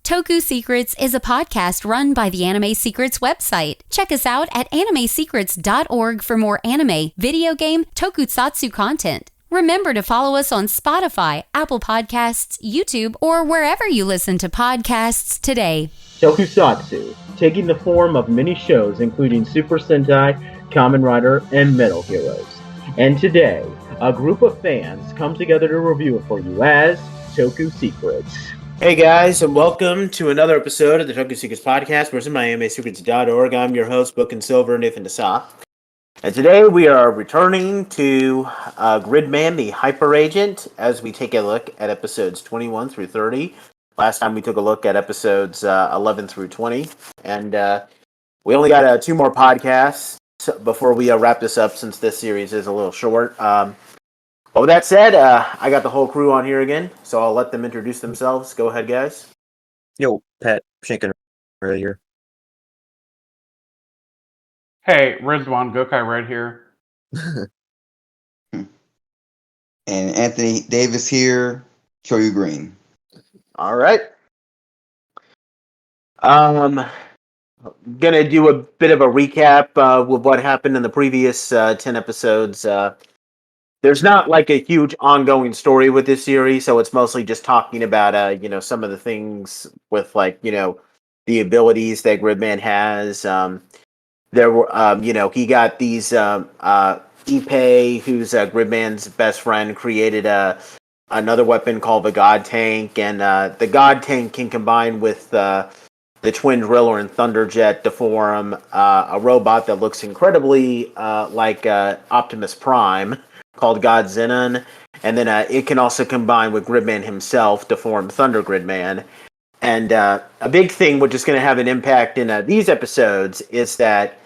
Toku Secrets is a podcast run by the Anime Secrets website. Check us out at animesecrets.org for more anime, video game, tokusatsu content. Remember to follow us on Spotify, Apple Podcasts, YouTube, or wherever you listen to podcasts today. Tokusatsu, taking the form of many shows including Super Sentai, Kamen Rider, and Metal Heroes. And today, a group of fans come together to review it for you as Toku Secrets. Hey guys, and welcome to another episode of the Toku Secrets podcast, presented by animesecrets.org. I'm your host, Book and Silver, Nathan Desa. And today we are returning to Gridman the Hyper Agent as we take a look at episodes 21 through 30. Last time we took a look at episodes 11 through 20. And we only got two more podcasts before we wrap this up, since this series is a little short. But with that said, I got the whole crew on here again, so I'll let them introduce themselves. Go ahead, guys. Yo, Pat Shinkin right here. Hey, Rizwan Gokai right here. And Anthony Davis here, Kyoryu Green. All right. Gonna do a bit of a recap with what happened in the previous 10 episodes. There's not like a huge ongoing story with this series, so it's mostly just talking about some of the things with the abilities that Gridman has. There were he got these Ippei, who's Gridman's best friend, created another weapon called the God Tank, and the God Tank can combine with the Twin Driller and Thunderjet to form a robot that looks incredibly like Optimus Prime, called God Zenon, and then it can also combine with Gridman himself to form Thunder Gridman. And a big thing, which is going to have an impact in these episodes, is that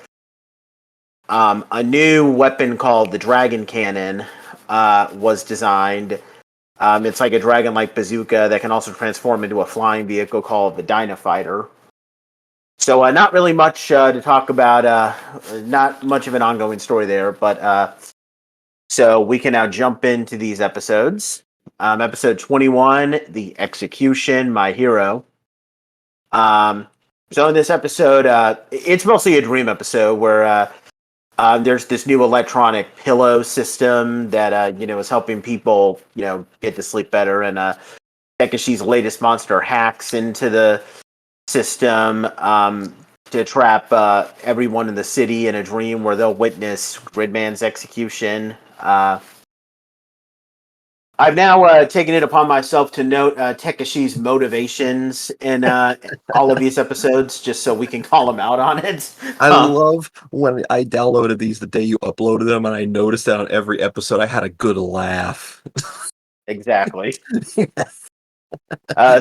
a new weapon called the Dragon Cannon was designed. It's like a dragon-like bazooka that can also transform into a flying vehicle called the Dynafighter. So not really much to talk about, not much of an ongoing story there, but so we can now jump into these episodes. Episode 21, The Execution, My Hero. So in this episode, it's mostly a dream episode where there's this new electronic pillow system that is helping people get to sleep better, and Takeshi's latest monster hacks into the system to trap everyone in the city in a dream where they'll witness Gridman's execution. I've now taken it upon myself to note Takeshi's motivations in all of these episodes, just so we can call him out on it. I love when I downloaded these the day you uploaded them, and I noticed that on every episode I had a good laugh. Exactly.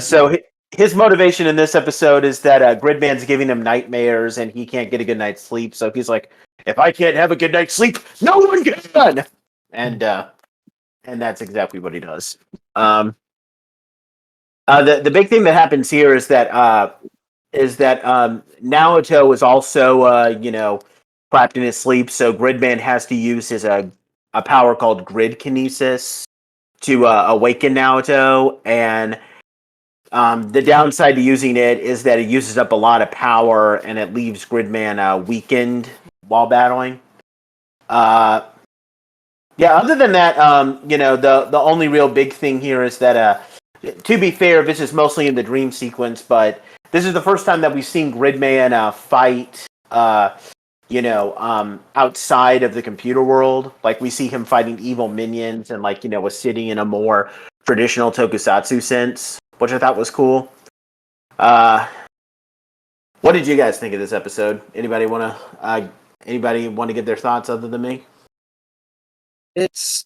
So his motivation in this episode is that Gridman's giving him nightmares, and he can't get a good night's sleep. So he's like, if I can't have a good night's sleep, no one can! And that's exactly what he does. The big thing that happens here is that Naoto is also trapped in his sleep. So Gridman has to use his a power called Grid Kinesis to awaken Naoto, and the downside to using it is that it uses up a lot of power and it leaves Gridman weakened while battling. Other than that, the only real big thing here is that, to be fair, this is mostly in the dream sequence, but this is the first time that we've seen Gridman fight, outside of the computer world. Like, we see him fighting evil minions and, was sitting in a more traditional tokusatsu sense, which I thought was cool. What did you guys think of this episode? Anybody want to give their thoughts other than me? It's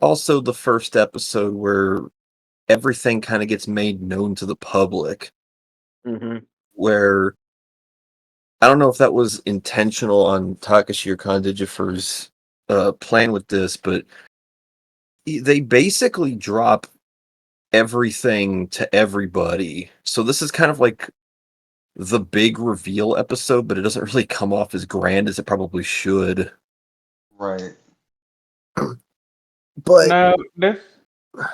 also the first episode where everything kind of gets made known to the public. Mm-hmm. Where I don't know if that was intentional on Takeshi or Kondijifer's plan with this, but they basically drop everything to everybody. So this is kind of like the big reveal episode, but it doesn't really come off as grand as it probably should. Right. But No, this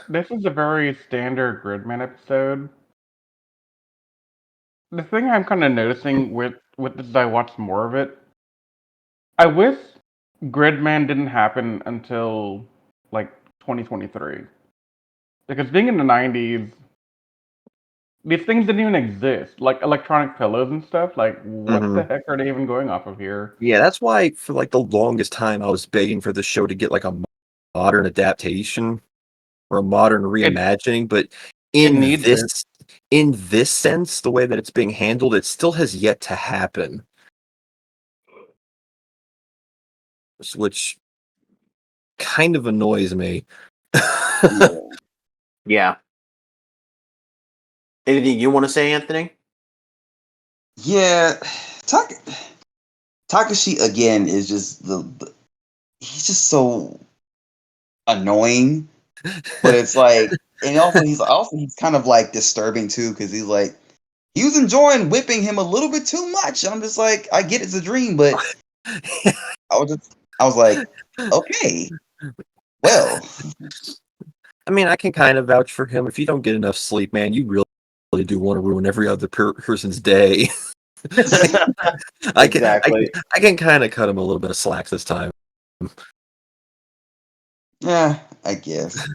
This is a very standard Gridman episode. The thing I'm kind of noticing with this as I watch more of it, I wish Gridman didn't happen until like 2023. Because being in the 90s, these things didn't even exist. Like electronic pillows and stuff. Like, what the heck are they even going off of here? Yeah, that's why for like the longest time I was begging for the show to get like a modern adaptation or a modern It reimagining, but it in needs it. this sense, the way that it's being handled, it still has yet to happen. Which kind of annoys me. Yeah. Yeah. Anything you want to say, Anthony? Yeah. Takeshi again is just he's just so annoying. But it's like, and he's kind of like disturbing too, because he's like, he was enjoying whipping him a little bit too much. And I'm just like, I get it's a dream, but I was like, okay, well, I mean, I can kind of vouch for him. If you don't get enough sleep, man, you really do want to ruin every other person's day. Exactly. I can kind of cut him a little bit of slack this time. yeah, I guess.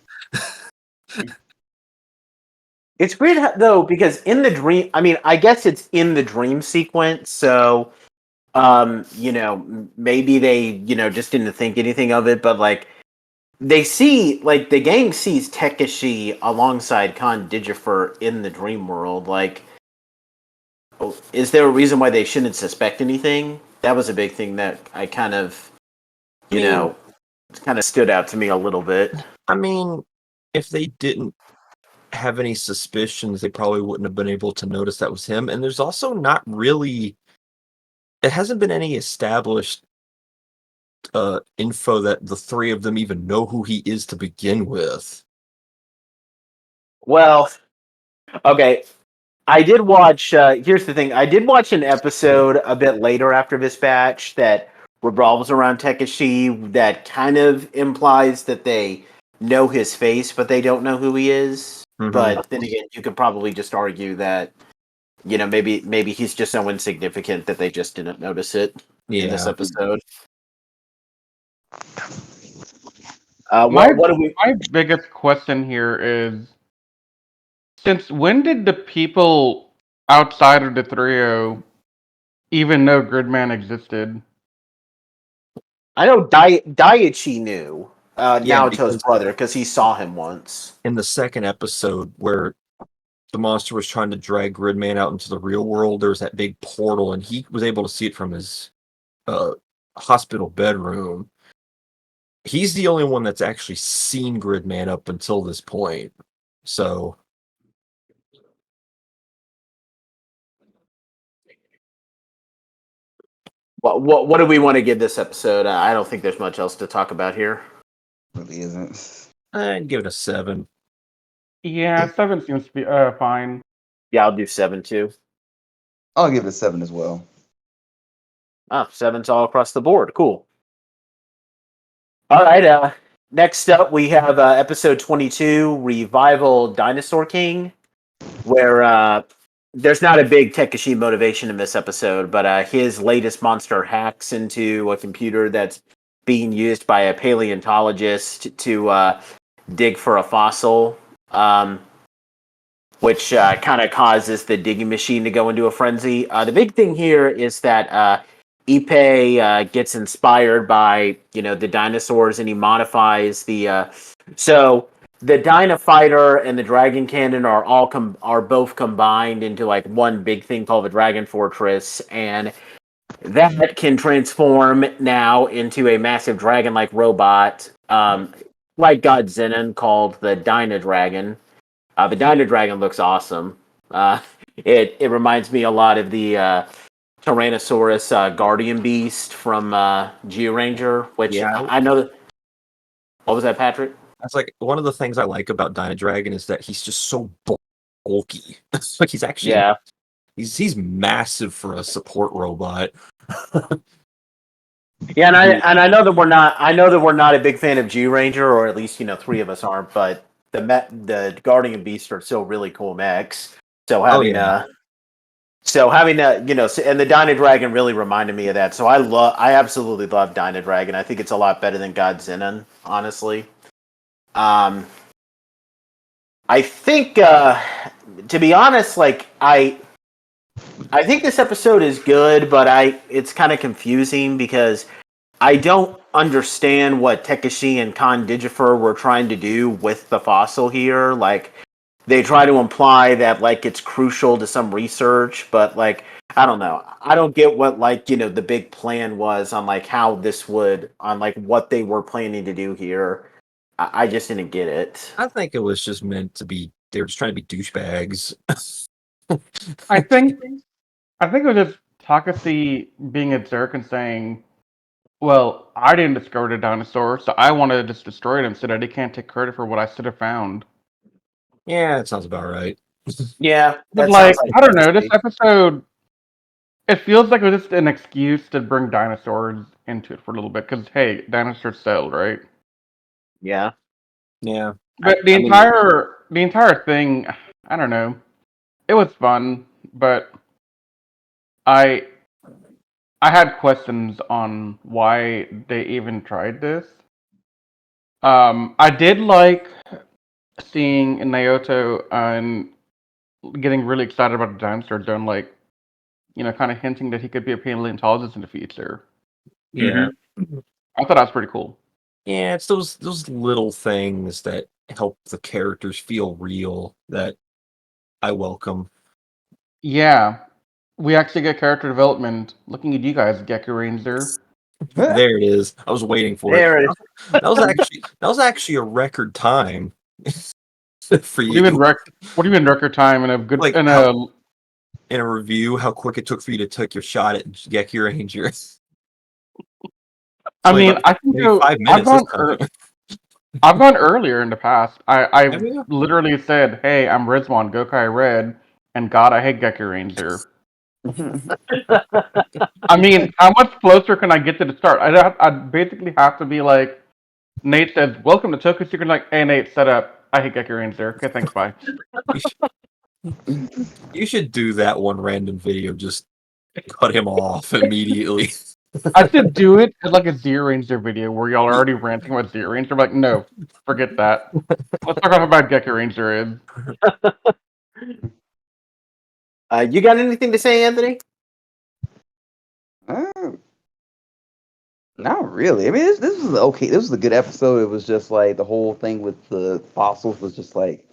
It's weird though, because in the dream, I mean, I guess it's in the dream sequence, so maybe they, just didn't think anything of it, but like they see, like the gang sees Takeshi alongside Khan Digifer in the dream world. Like, is there a reason why they shouldn't suspect anything? That was a big thing that I kind of, kind of stood out to me a little bit. I mean, if they didn't have any suspicions, they probably wouldn't have been able to notice that was him. And there's also not really, it hasn't been any established info that the three of them even know who he is to begin with. Well, okay. I did watch, here's the thing. I did watch an episode a bit later after this batch that revolves around Takeshi that kind of implies that they know his face, but they don't know who he is. Mhm. But then again, you could probably just argue that, maybe he's just so insignificant that they just didn't notice it in this episode. My What do we? my biggest question here is, since when did the people outside of the trio even know Gridman existed? I know Daiichi knew Naoto's because brother because he saw him once. in the second episode where the monster was trying to drag Gridman out into the real world, there was that big portal, and he was able to see it from his hospital bedroom. He's the only one that's actually seen Gridman up until this point. So What do we want to give this episode? I don't think there's much else to talk about here. Really isn't. I'd give it a 7. Yeah, 7 seems to be fine. Yeah, I'll do 7 too. I'll give it a 7 as well. Oh, 7's all across the board. Cool. All right. Next up, we have episode 22, Revival Dinosaur King, where there's not a big Takeshi motivation in this episode, but his latest monster hacks into a computer that's being used by a paleontologist to dig for a fossil, which kind of causes the digging machine to go into a frenzy. The big thing here is that Ippei gets inspired by the dinosaurs, and he modifies the. So the Dino Fighter and the Dragon Cannon are both combined into like one big thing called the Dragon Fortress, and that can transform now into a massive dragon-like robot, like God Zenon, called the Dino Dragon. The Dino Dragon looks awesome. It reminds me a lot of the Tyrannosaurus Guardian Beast from Georanger, which I know that. What was that, Patrick? That's like one of the things I like about Dino Dragon is that he's just so bulky. Like he's actually he's massive for a support robot. Yeah, and I know that we're not a big fan of Georanger, or at least 3 of us aren't. But the Guardian Beasts are still really cool mechs. So Oh, having yeah. and the Dino Dragon really reminded me of that. So I absolutely love Dino Dragon. I think it's a lot better than Godzilla, honestly. I think, to be honest, like I think this episode is good, but it's kind of confusing because I don't understand what Takeshi and Khan Digifer were trying to do with the fossil here. Like, they try to imply that like it's crucial to some research, but like I don't know. I don't get what like the big plan was on like how this would on like what they were planning to do here. I just didn't get it. I think it was just meant to be. They were just trying to be douchebags. I think it was just Takeshi being a jerk and saying, "Well, I didn't discover the dinosaur, so I want to just destroy them so that they can't take credit for what I should have found." Yeah, that sounds about right. Yeah, But that sounds like, like I don't know, this Takeshi. episode, it feels like it was just an excuse to bring dinosaurs into it for a little bit. Because hey, dinosaurs sell, right? Yeah. Yeah. But I mean, the entire thing, I don't know. It was fun, but I I had questions on why they even tried this. I did like seeing Naoto and getting really excited about the dinosaur done, like, kind of hinting that he could be a paleontologist in the future. Yeah. I thought that was pretty cool. Yeah, it's those little things that help the characters feel real that I welcome. Yeah, we actually get character development. Looking at you guys, Geku Ranger. There it is. I was waiting for it. there it is. That was actually a record time for What do you mean you. What do you mean record time in a good Like in how a? in a review, how quick it took for you to take your shot at Geki Ranger. I Only mean, about I can maybe go. 5 minutes this time. I've gone earlier in the past. Have I've you? literally said, "Hey, I'm Rizwan, Gokai Red," and God, I hate Geku Ranger. I mean, how much closer can I get to the start? I basically have to be like, Nate says, "Welcome to Tokyo Secret." Like, hey, Nate, set up. I hate Geku Ranger. Okay, thanks, bye. You should do that one random video. Just cut him off immediately. I should do it as like a Zero Ranger video where y'all are already ranting about Zero Ranger. I'm like, no, forget that. Let's talk about how bad Geku Ranger is. You got anything to say, Anthony? Not really. I mean, this was okay. This was a good episode. It was just like the whole thing with the fossils was just like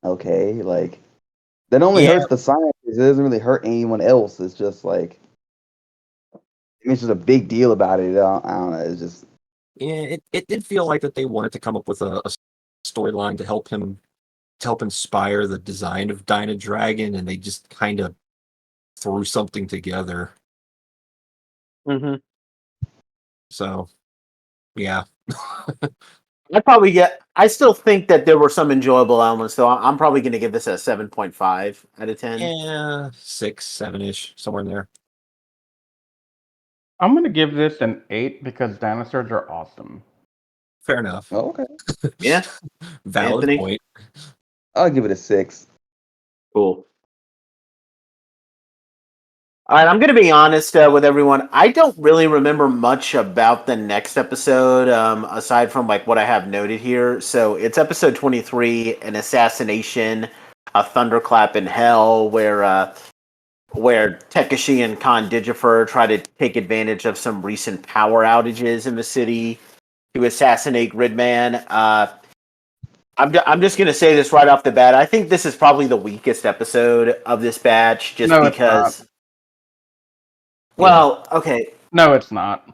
okay, like that only Yeah, hurts the scientists. It doesn't really hurt anyone else. It's just like it's just a big deal about it. I don't know. It's just yeah. It did feel like that they wanted to come up with a storyline to help inspire the design of Dyna Dragon, and they just kind of threw something together. Mm-hmm. So, yeah. I still think that there were some enjoyable elements, though. I'm probably going to give this a 7.5 out of 10. Yeah, 6, 7-ish, somewhere in there. I'm gonna give this an 8 because dinosaurs are awesome. Fair enough. okay. Yeah. Valid Anthony? point. I'll give it a 6. Cool. All right, I'm going to be honest with everyone. I don't really remember much about the next episode, aside from like what I have noted here. So it's episode 23, an assassination, a thunderclap in hell, where Takeshi and Khan Digifer try to take advantage of some recent power outages in the city to assassinate Gridman. I'm just gonna say this right off the bat. I think this is probably the weakest episode of this batch, just No, it's not. because. Well, okay. No, it's not.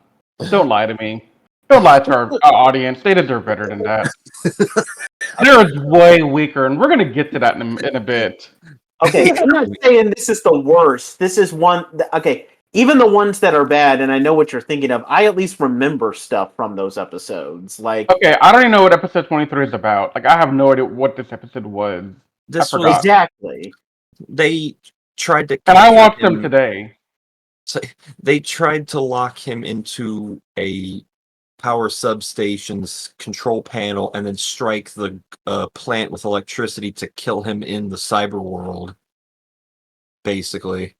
Don't lie to me. Don't lie to our audience. They deserve better than that. They're way weaker, and we're gonna get to that in a bit. Okay, I'm not saying this is the worst. This is one. Okay, even the ones that are bad, and I know what you're thinking of. I at least remember stuff from those episodes. Like Okay, I don't even know what episode 23 is about. Like, I have no idea what this episode was. I This was forgot. exactly. they tried to And I capture watched them him. today. So they tried to lock him into a power substation's control panel and then strike the plant with electricity to kill him in the cyber world. Basically,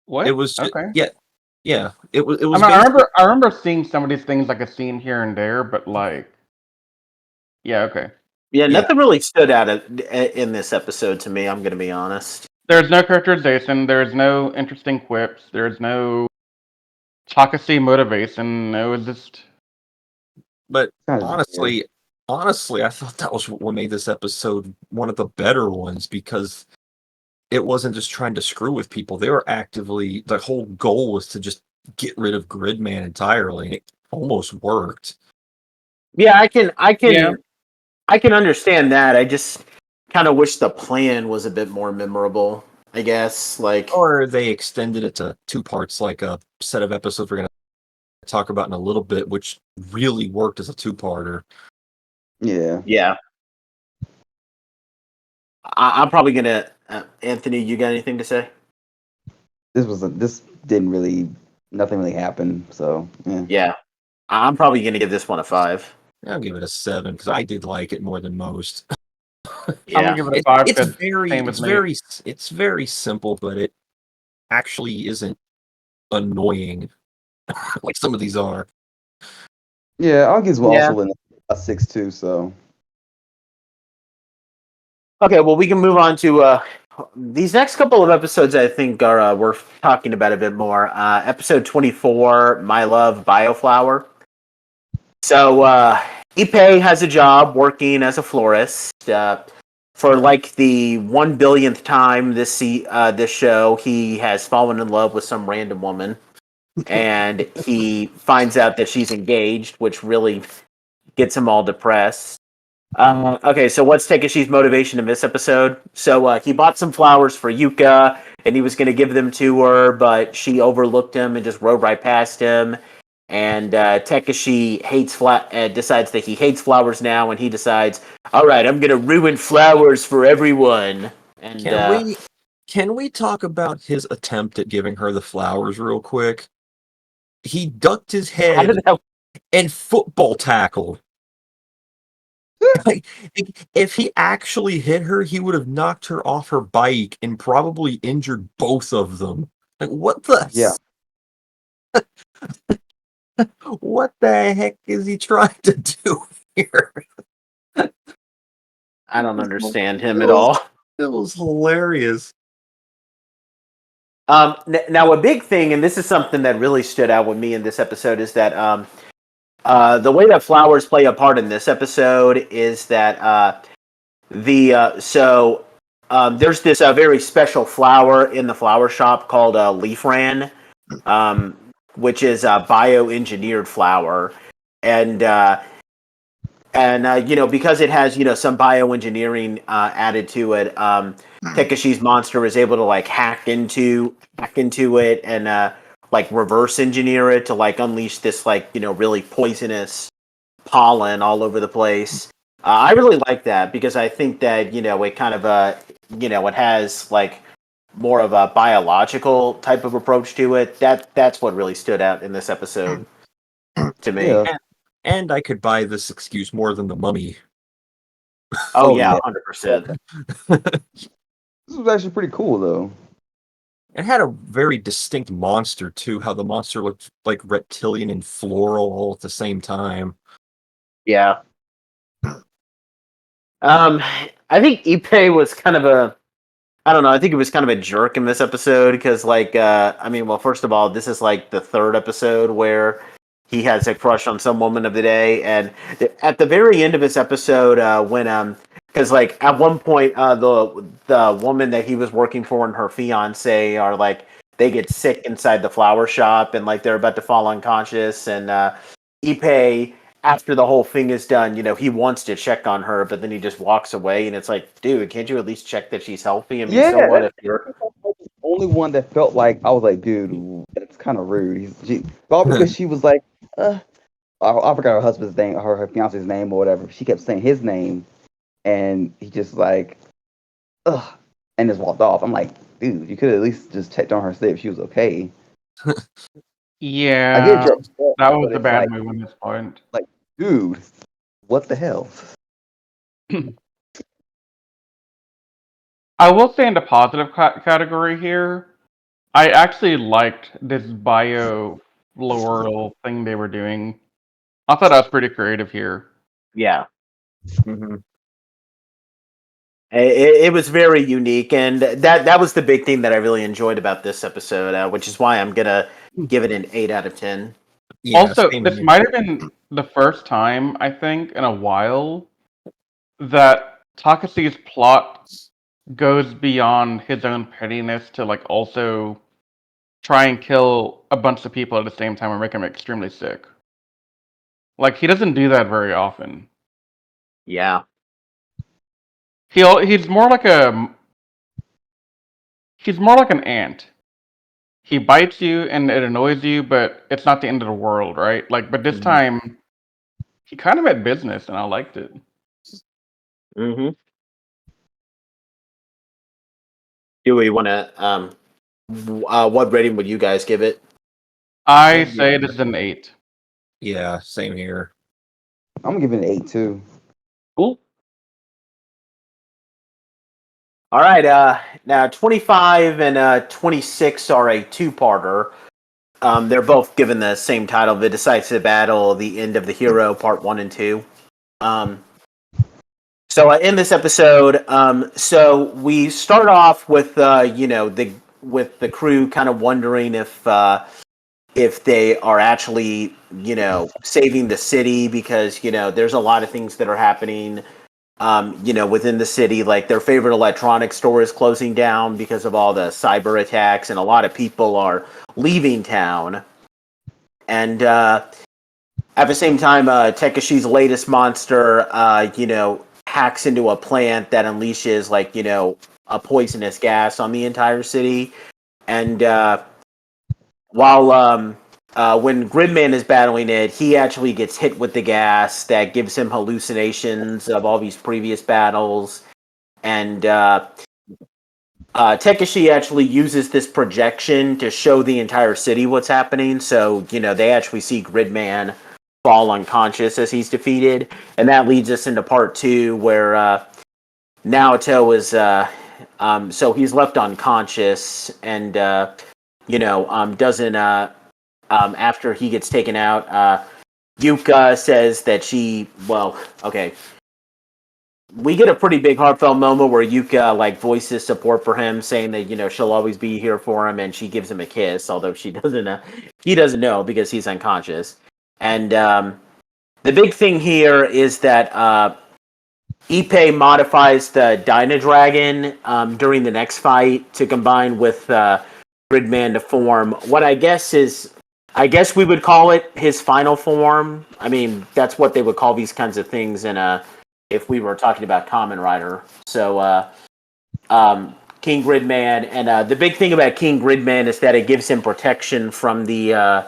What? it was Okay. yeah. It was I mean, basically I remember seeing some of these things like a scene here and there, but like, yeah, okay. Yeah, Yeah. nothing really stood out in this episode to me. I'm going to be honest. There's no characterization. There's no interesting quips. There's no Takeshi motivation. It was just But Kind of honestly, I thought that was what made this episode one of the better ones because it wasn't just trying to screw with people. They were actively, the whole goal was to just get rid of Gridman entirely. And it almost worked. Yeah, Yeah. I can understand that. I just kind of wish the plan was a bit more memorable. I guess like Or they extended it to 2 parts, like a set of episodes we're going to talk about in a little bit, which really worked as a 2-parter. yeah. yeah. I'm probably gonna Anthony. You got anything to say? This didn't really nothing really happened. So yeah. Yeah, I'm probably gonna give this one a 5. I'll give it a 7 because I did like it more than most. I'm Yeah, gonna give it a 5 It's because same with me. it's very simple, but it actually isn't annoying like some of these are. Yeah, I'll give Yeah. also a 6 too. So Okay, well, we can move on to these next couple of episodes. I think are worth talking about a bit more. Episode 24, My Love Bioflower. So Ippei has a job working as a florist. For like the 1 billionth time this show, he has fallen in love with some random woman, and he finds out that she's engaged, which really gets him all depressed. Okay, so what's Takeshi's motivation in this episode? So he bought some flowers for Yuka, and he was going to give them to her, but she overlooked him and just rode right past him. And Takeshi decides that he hates flowers now, and he decides, all right, I'm going to ruin flowers for everyone. And Can we talk about his attempt at giving her the flowers real quick? He ducked his how head did that? and football tackled. Like, if he actually hit her, he would have knocked her off her bike and probably injured both of them. Like, what the? yeah. What the heck is he trying to do here? I don't understand him at all. It was hilarious. Now, a big thing, and this is something that really stood out with me in this episode, is that the way that flowers play a part in this episode is that there's this very special flower in the flower shop called leaf ran, which is a bioengineered flower, and because it has some bioengineering added to it, Takeshi's monster is able to like hack into it and like reverse engineer it to like unleash this like really poisonous pollen all over the place. I really like that because I think that it kind of it has like more of a biological type of approach to it. That's what really stood out in this episode to me. Yeah. And I could buy this excuse more than the mummy. Oh Oh, yeah, yeah. 100%. This was actually pretty cool though. It had a very distinct monster too. How the monster looked like reptilian and floral all at the same time. Yeah. I think Ippei was kind of I don't know. I think it was kind of a jerk in this episode because, like, well, first of all, this is like the 3rd episode where he has a crush on some woman of the day, and at the very end of this episode, because like at one point, the woman that he was working for and her fiance are like they get sick inside the flower shop, and like they're about to fall unconscious, and Ippei, after the whole thing is done, he wants to check on her, but then he just walks away, and it's like, dude, can't you at least check that she's healthy? I mean, so what if you're Only one that felt like I was like, dude, that's kind of rude. All because she was like, I forgot her husband's name, her fiance's name or whatever. She kept saying his name, and he just like, and just walked off. I'm like, dude, you could at least just checked on her, see if she was okay. I get Yeah, you're upset, that but was a it's bad like, move on this point. dude, what the hell? I will say in the positive category here, I actually liked this bio floral thing they were doing. I thought that was pretty creative here. Yeah. hmm it was very unique, and that was the big thing that I really enjoyed about this episode, which is why I'm gonna give it an 8 out of 10. Yeah, Also, same this here. might have been the first time, I think, in a while that Takashi's plot goes beyond his own pettiness to like also try and kill a bunch of people at the same time and make them extremely sick. Like he doesn't do that very often. Yeah. He's more like an ant. He bites you and it annoys you, but it's not the end of the world, right? Like, but this hmm time he kind of had business, and I liked it. hmm Do we want to? What rating would you guys give it? I I'd give say it this is an 8. Yeah, same here. I'm gonna give it an 8 too. Cool. All right. Now 25 and 26 are a two-parter. They're both given the same title: "The Decisive Battle: The End of the Hero," Part 1 and 2. Um, so in this episode, so we start off with the crew kind of wondering if they are actually saving the city, because there's a lot of things that are happening within the city. Like their favorite electronics store is closing down because of all the cyber attacks, and a lot of people are leaving town. And at the same time, Takeshi's latest monster, hacks into a plant that unleashes a poisonous gas on the entire city. And while when Gridman is battling it, he actually gets hit with the gas that gives him hallucinations of all these previous battles. And Takeshi actually uses this projection to show the entire city what's happening. So, they actually see Gridman fall unconscious as he's defeated. And that leads us into part 2, where Naoto is, so he's left unconscious, and, doesn't, after he gets taken out, Yuka says that okay, we get a pretty big heartfelt moment where Yuka voices support for him, saying that she'll always be here for him, and she gives him a kiss, although he doesn't know because he's unconscious. And the big thing here is that Ippei modifies the Dyna Dragon during the next fight to combine with Gridman to form what I guess we would call it his final form. I mean, that's what they would call these kinds of things if we were talking about Kamen Rider. So King Gridman, and the big thing about King Gridman is that it gives him protection from the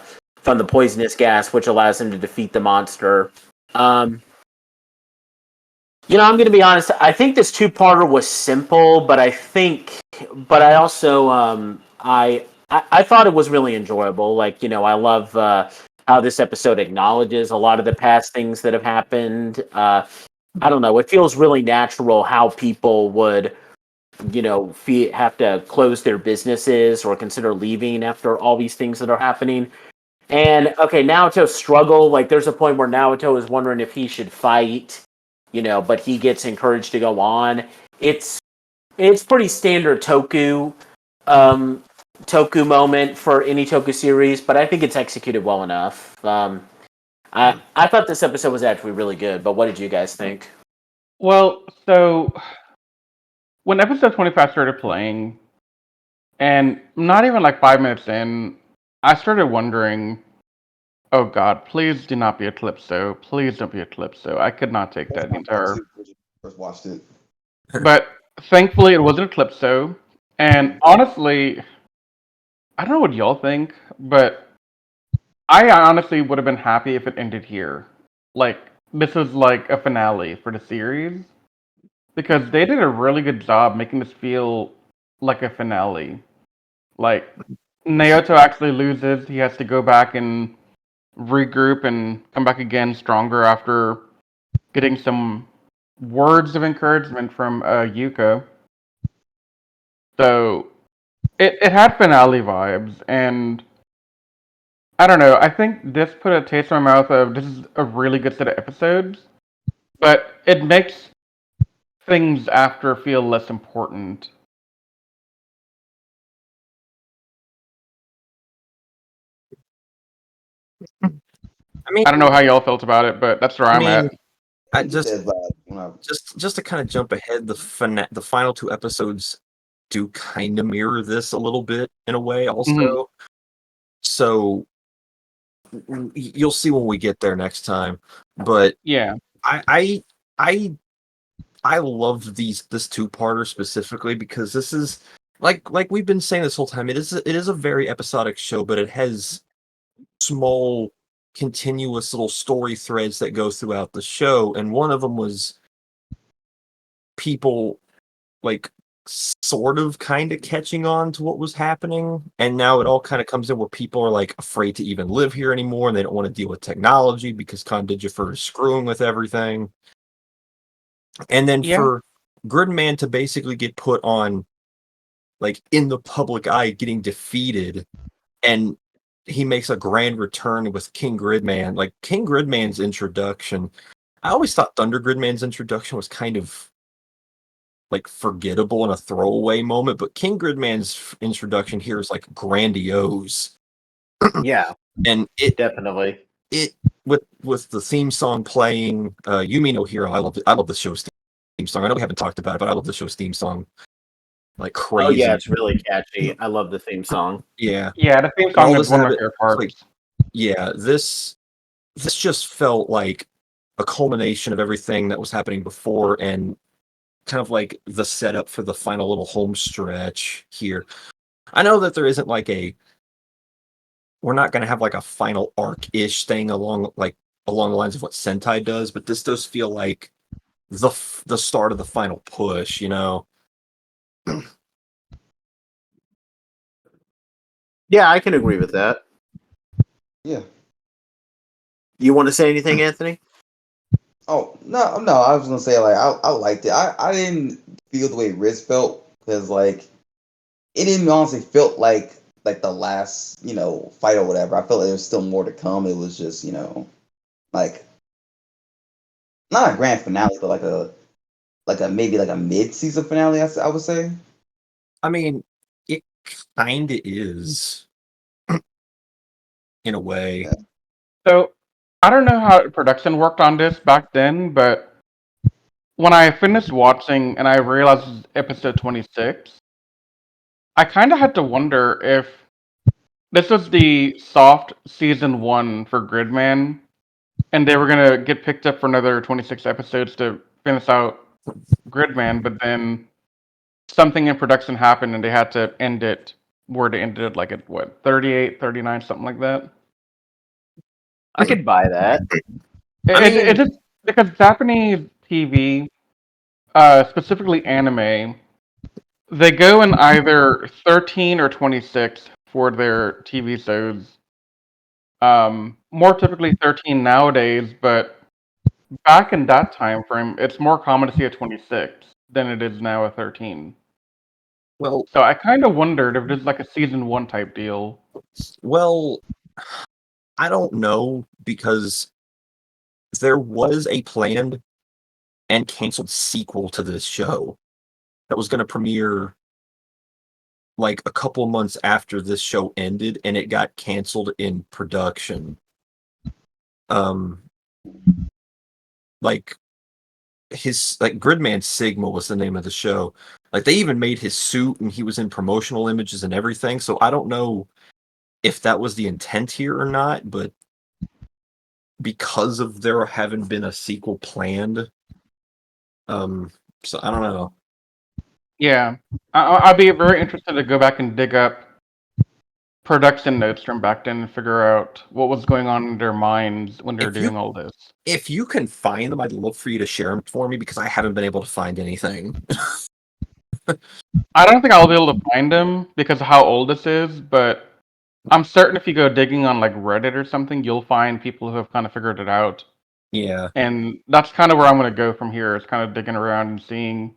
poisonous gas, which allows him to defeat the monster. I'm going to be honest. I think this two-parter was simple, but I also, I thought it was really enjoyable. I love how this episode acknowledges a lot of the past things that have happened. I don't know. It feels really natural how people would, have to close their businesses or consider leaving after all these things that are happening. And okay, Naoto's struggle. Like, there's a point where Naoto is wondering if he should fight, but he gets encouraged to go on. It's pretty standard Toku moment for any Toku series, but I think it's executed well enough. I thought this episode was actually really good, but what did you guys think? Well, so when episode 25 started playing, and not even like 5 minutes in, I started wondering, oh God, please do not be Eclipso. Please don't be Eclipso. I could not take That's that my thought entire. too. When you first watched it. But thankfully, it wasn't Eclipso. And honestly, I don't know what y'all think, but I honestly would have been happy if it ended here. Like, this was like a finale for the series. Because they did a really good job making this feel like a finale. Like, Naoto actually loses. He has to go back and regroup and come back again stronger after getting some words of encouragement from Yuka. So it had finale vibes, and I don't know. I think this put a taste in my mouth of this is a really good set of episodes, but it makes things after feel less important. I mean, I don't know how y'all felt about it, but that's where I'm at. I It's just a vibe when I- just to kind of jump ahead, the final two episodes do kind of mirror this a little bit in a way, also. So you'll see when we get there next time. But Yeah. I I love this two-parter specifically because this is like we've been saying this whole time. It is a very episodic show, but it has small, continuous little story threads that go throughout the show, and one of them was people like sort of kind of catching on to what was happening, and now it all kind of comes in where people are like afraid to even live here anymore, and they don't want to deal with technology because Condigifer is screwing with everything. And then Yeah. for Gridman to basically get put on like in the public eye getting defeated, and he makes a grand return with King Gridman. Like King Gridman's introduction, I always thought Thunder Gridman's introduction was kind of like forgettable and a throwaway moment, but King Gridman's introduction here is like grandiose. Yeah, And it definitely. with the theme song playing, Yumi no Hero, I love the show's theme song. I know we haven't talked about it, but I love the show's theme song like crazy. Oh yeah, it's really catchy. I love the theme song. Yeah. Yeah, the theme And all song is this one of my habit, favorite parts. like, yeah, this just felt like a culmination of everything that was happening before and kind of like the setup for the final little home stretch here. I know that there isn't like we're not going to have like a final arc-ish thing along the lines of what Sentai does, but this does feel like the start of the final push, you know. Yeah, I can agree with that. Yeah. You want to say anything, Anthony? Oh no, I was gonna say like I liked it. I didn't feel the way Riz felt because like it didn't honestly felt like the last fight or whatever. I felt like there was still more to come. It was just like not a grand finale, but like a maybe like a mid season finale. I would say. I mean, it kind of is in a way. Yeah. So I don't know how production worked on this back then, but when I finished watching and I realized it was episode 26, I kind of had to wonder if this was the soft season 1 for Gridman, and they were gonna get picked up for another 26 episodes to finish out Gridman, but then something in production happened and they had to end it where they ended it like at what 38, 39, something like that. I could buy that. It just because Japanese TV, specifically anime, they go in either 13 or 26 for their TV shows. More typically 13 nowadays, but back in that time frame, it's more common to see a 26 than it is now a 13. Well, So I kind of wondered if this is like a season 1 type deal. well, I don't know because there was a planned and canceled sequel to this show that was going to premiere like a couple months after this show ended, and it got canceled in production. Like Gridman Sigma was the name of the show. Like they even made his suit and he was in promotional images and everything. So I don't know if that was the intent here or not, but because of there having been a sequel planned, so I don't know. Yeah, I'd be very interested to go back and dig up production notes from back then and figure out what was going on in their minds when they're If you doing all this. if you can find them, I'd love for you to share them for me because I haven't been able to find anything. I don't think I'll be able to find them because of how old this is, but I'm certain if you go digging on like Reddit or something, you'll find people who have kind of figured it out. Yeah. And that's kind of where I'm going to go from here. Is kind of digging around and seeing,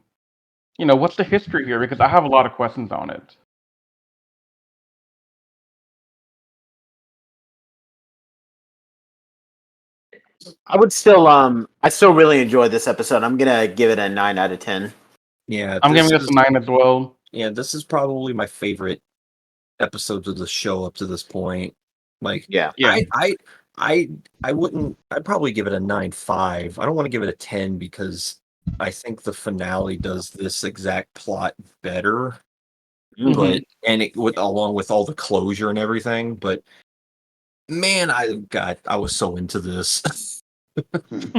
what's the history here? Because I have a lot of questions on it. I still really enjoyed this episode. I'm gonna give it a 9 out of 10. Yeah. I'm giving this a 9 as well. Yeah, this is probably my favorite episodes of the show up to this point. Like, Yeah. I wouldn't. I'd probably give it a 9.5. I don't want to give it a 10 because I think the finale does this exact plot better. Mhm. But along with all the closure and everything. But man, I was so into this. And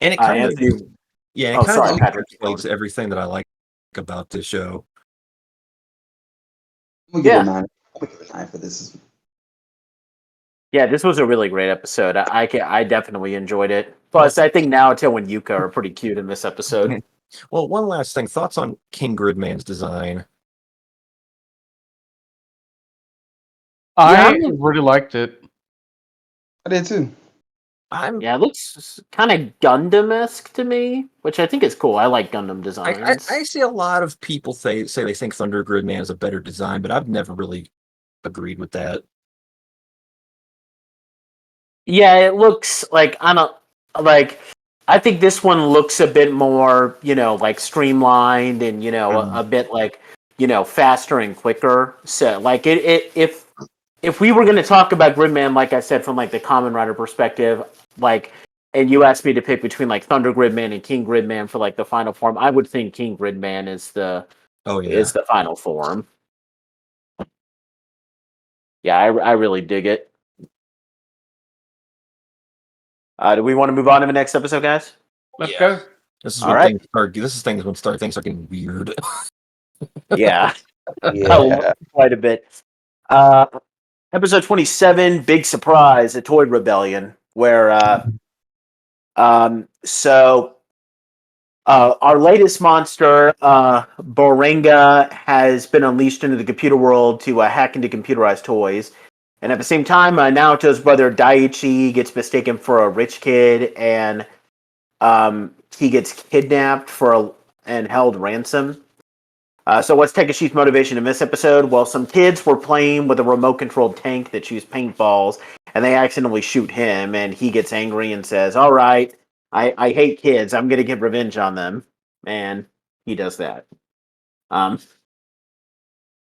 it kind of Anthony. yeah, Oh, it kind sorry, of Patrick. encapsulates everything that I like about this show. I'm gonna give it Yeah. a 9. I'm gonna give it a 9 for this. Yeah, this was a really great episode. I definitely enjoyed it. Plus, I think Naoto and Yuka are pretty cute in this episode. Well, one last thing. Thoughts on King Gridman's design? I really liked it. I did too. Yeah, it looks kind of Gundam-esque to me, which I think is cool. I like Gundam designs. I see a lot of people say they think Thunder Gridman is a better design, but I've never really agreed with that. Yeah, it looks like I think this one looks a bit more, like streamlined and a bit like faster and quicker. So like if we were going to talk about Gridman, like I said, from like the Kamen Rider perspective, like, and you asked me to pick between like Thunder Gridman and King Gridman for like the final form, I would think King Gridman is the final form. Yeah, I really dig it. Do we want to move on to the next episode, guys? Let's go. This is All when right. things start. This is things when things are getting weird. Yeah. Yeah. Quite a bit. Episode 27, Big Surprise, a Toy Rebellion, where our latest monster, Borenga, has been unleashed into the computer world to hack into computerized toys. And at the same time, Naoto's brother Daiichi gets mistaken for a rich kid, and he gets kidnapped and held ransom. So what's Takeshi's motivation in this episode? Well, some kids were playing with a remote-controlled tank that shoots paintballs, and they accidentally shoot him, and he gets angry and says, all right, I hate kids. I'm going to get revenge on them. And he does that.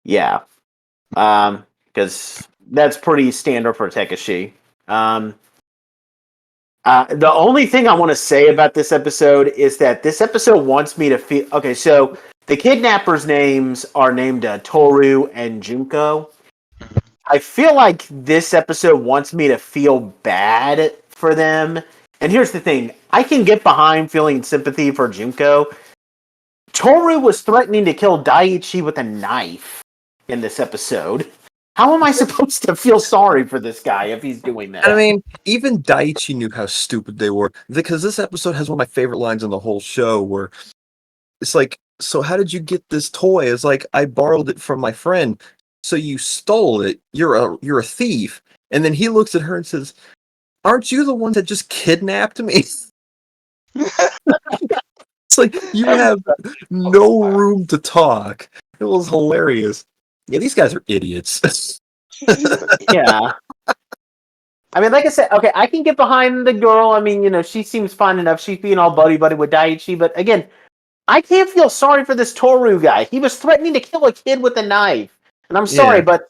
Yeah. Because that's pretty standard for Takeshi. The only thing I want to say about this episode is that this episode wants me to feel... Okay, so the kidnappers' names are named Toru and Junko. I feel like this episode wants me to feel bad for them. And here's the thing. I can get behind feeling sympathy for Junko. Toru was threatening to kill Daiichi with a knife in this episode. How am I supposed to feel sorry for this guy if he's doing that? I mean, even Daiichi knew how stupid they were, because this episode has one of my favorite lines in the whole show, where it's like, so how did you get this toy? It's like, I borrowed it from my friend. So you stole it. You're a thief. And then he looks at her and says, aren't you the one that just kidnapped me? It's like, you have no room to talk. It was hilarious. Yeah, these guys are idiots. Yeah. I mean, like I said, okay, I can get behind the girl. I mean, she seems fine enough. She's being all buddy-buddy with Daiichi. But again, I can't feel sorry for this Toru guy. He was threatening to kill a kid with a knife. And I'm sorry, but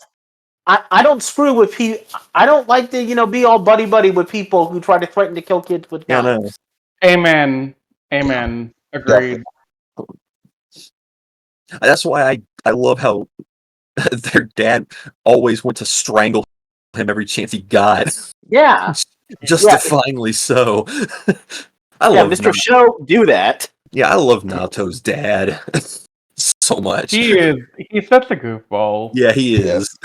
I don't screw with people. I don't like to, be all buddy-buddy with people who try to threaten to kill kids with knives. Amen. Agreed. That's why I love how their dad always went to strangle him every chance he got. Yeah. Justifiably so. I love Mr. Show, do that. Yeah, I love Naoto's dad so much. He's such a goofball. Yeah, he is.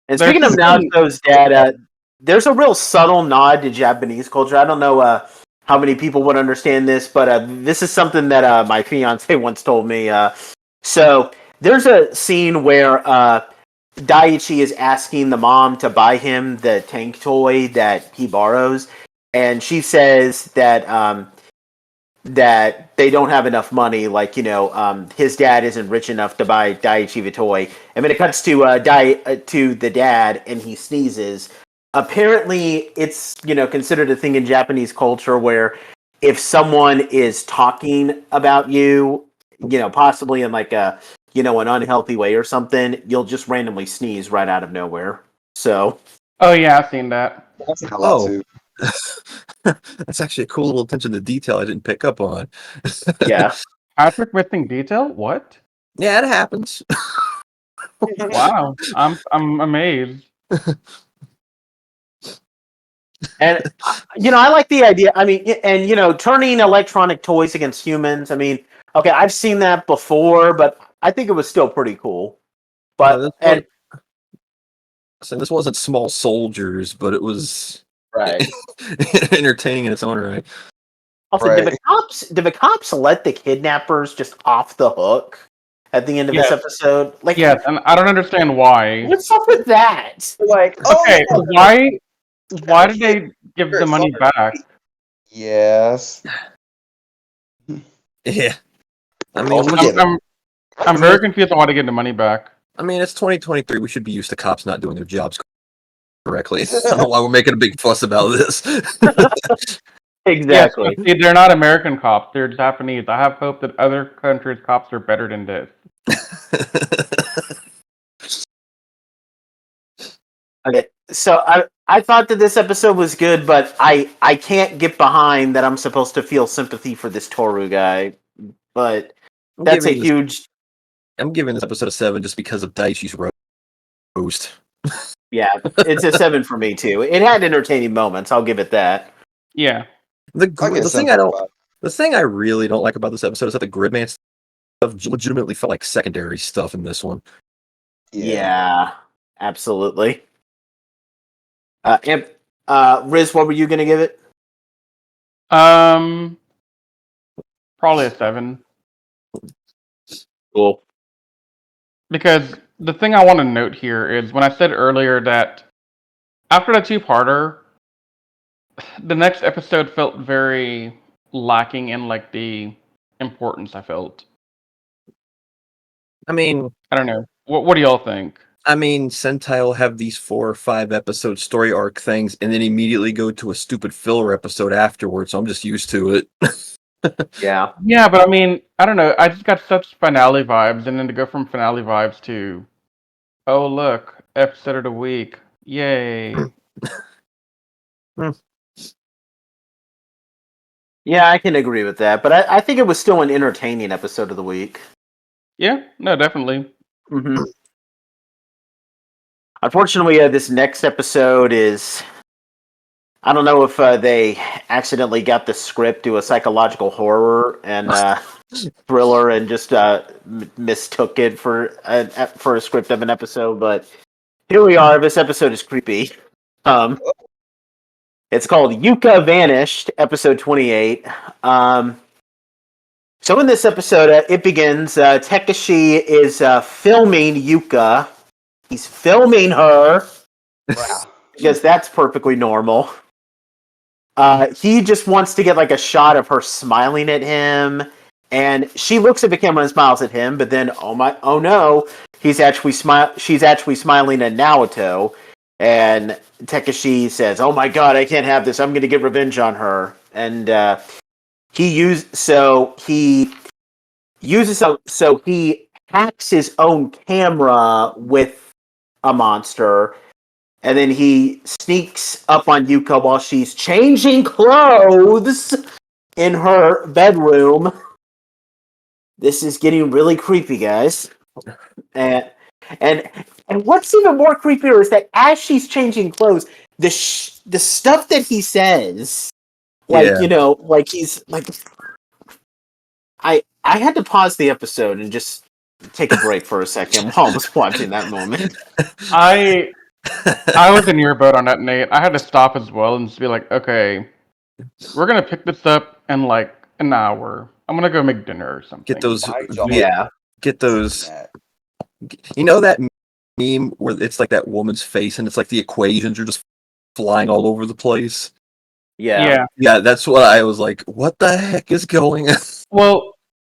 And speaking of Naoto's dad, there's a real subtle nod to Japanese culture. I don't know how many people would understand this, but this is something that my fiance once told me. So there's a scene where Daiichi is asking the mom to buy him the tank toy that he borrows, and she says that they don't have enough money. Like, his dad isn't rich enough to buy Daiichi the toy. And then it cuts to to the dad, and he sneezes. Apparently, it's considered a thing in Japanese culture where if someone is talking about you, possibly in like a an unhealthy way or something, you'll just randomly sneeze right out of nowhere. So. Oh yeah, I've seen that. That's a lot Oh. too. That's actually a cool little attention to detail I didn't pick up on. Yeah. Patrick missing detail? What? Yeah, it happens. Wow, I'm amazed. And I like the idea. I mean, and turning electronic toys against humans. I mean, okay, I've seen that before, but I think it was still pretty cool. But this wasn't small soldiers, but it was right. entertaining in its own right. Also, Right. did the cops let the kidnappers just off the hook at the end of this episode? Like, Yes, and I don't understand why. what's up with that? Like, Okay, why did they give the money back? Yes. Yeah. I mean, Also, yeah, I'm very confused on why they get the money back. I mean, it's 2023. We should be used to cops not doing their jobs correctly. I don't know why we're making a big fuss about this. exactly. Yes, see, they're not American cops; they're Japanese. I have hope that other countries' cops are better than this. Okay, so I thought that this episode was good, but I can't get behind that I'm supposed to feel sympathy for this Toru guy. But that's a huge. I'm giving this episode a 7 just because of Daichi's roast. Yeah, it's a 7 for me too. It had entertaining moments. I'll give it that. Yeah. I get The thing I really don't like about this episode is that the Gridman stuff legitimately felt like secondary stuff in this one. Yeah, absolutely. Riz, what were you gonna give it? Probably a 7. Cool. Because the thing I want to note here is when I said earlier that after the two-parter, the next episode felt very lacking in like the importance I felt. I mean, I don't know. What do y'all think? I mean, Sentai will have these 4 or 5 episode story arc things and then immediately go to a stupid filler episode afterwards, so I'm just used to it. Yeah. Yeah, but I mean, I don't know. I just got such finale vibes, and then to go from finale vibes to, oh look, episode of the week, yay! Yeah, I can agree with that, but I think it was still an entertaining episode of the week. Yeah, no, definitely. Mm-hmm. Unfortunately, this next episode is. I don't know if they accidentally got the script to a psychological horror and thriller and just mistook it for a script of an episode, but here we are. This episode is creepy. It's called Yuka Vanished, episode 28. So in this episode, it begins. Takeshi is filming Yuka. He's filming her. Wow. Because that's perfectly normal. He just wants to get like a shot of her smiling at him, and she looks at the camera and smiles at him. But then, oh no, she's actually smiling at Naoto, and Takeshi says, "Oh my god, I can't have this. I'm going to get revenge on her." And he hacks his own camera with a monster. And then he sneaks up on Yuka while she's changing clothes in her bedroom. This is getting really creepy, guys. And what's even more creepier is that as she's changing clothes, the stuff that he says, like like he's like, I had to pause the episode and just take a break for a second while I was watching that moment. I was in your boat on that, Nate. I had to stop as well and just be like, okay, we're gonna pick this up in like an hour. I'm gonna go make dinner or something. Get those You know that meme where it's like that woman's face and it's like the equations are just flying all over the place? Yeah. Yeah, that's what I was like, what the heck is going on? Well,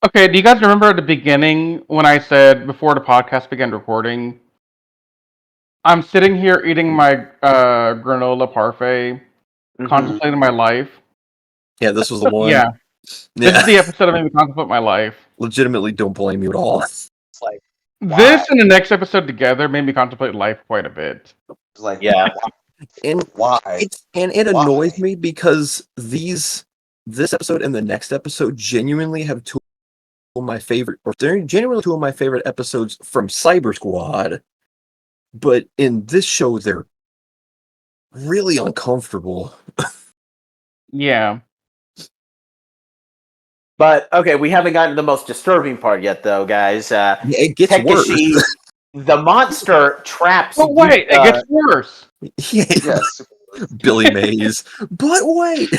okay, do you guys remember at the beginning when I said before the podcast began recording, I'm sitting here eating my granola parfait, contemplating my life? Yeah, this was the one. Yeah. This Yeah, is the episode that made me contemplate my life. legitimately don't blame you at all. It's like, This and the next episode together made me contemplate life quite a bit. it's like, Yeah. And why? it Why? annoys me because this episode and the next episode genuinely have two of my favorite, or they're genuinely two of my favorite episodes from Cyber Squad. But in this show, they're really uncomfortable. Yeah. But okay, we haven't gotten to the most disturbing part yet, though, guys. It gets Takeshi, worse. the monster, traps. But wait, it gets worse. Yeah, Yes. Billy Mays. But wait,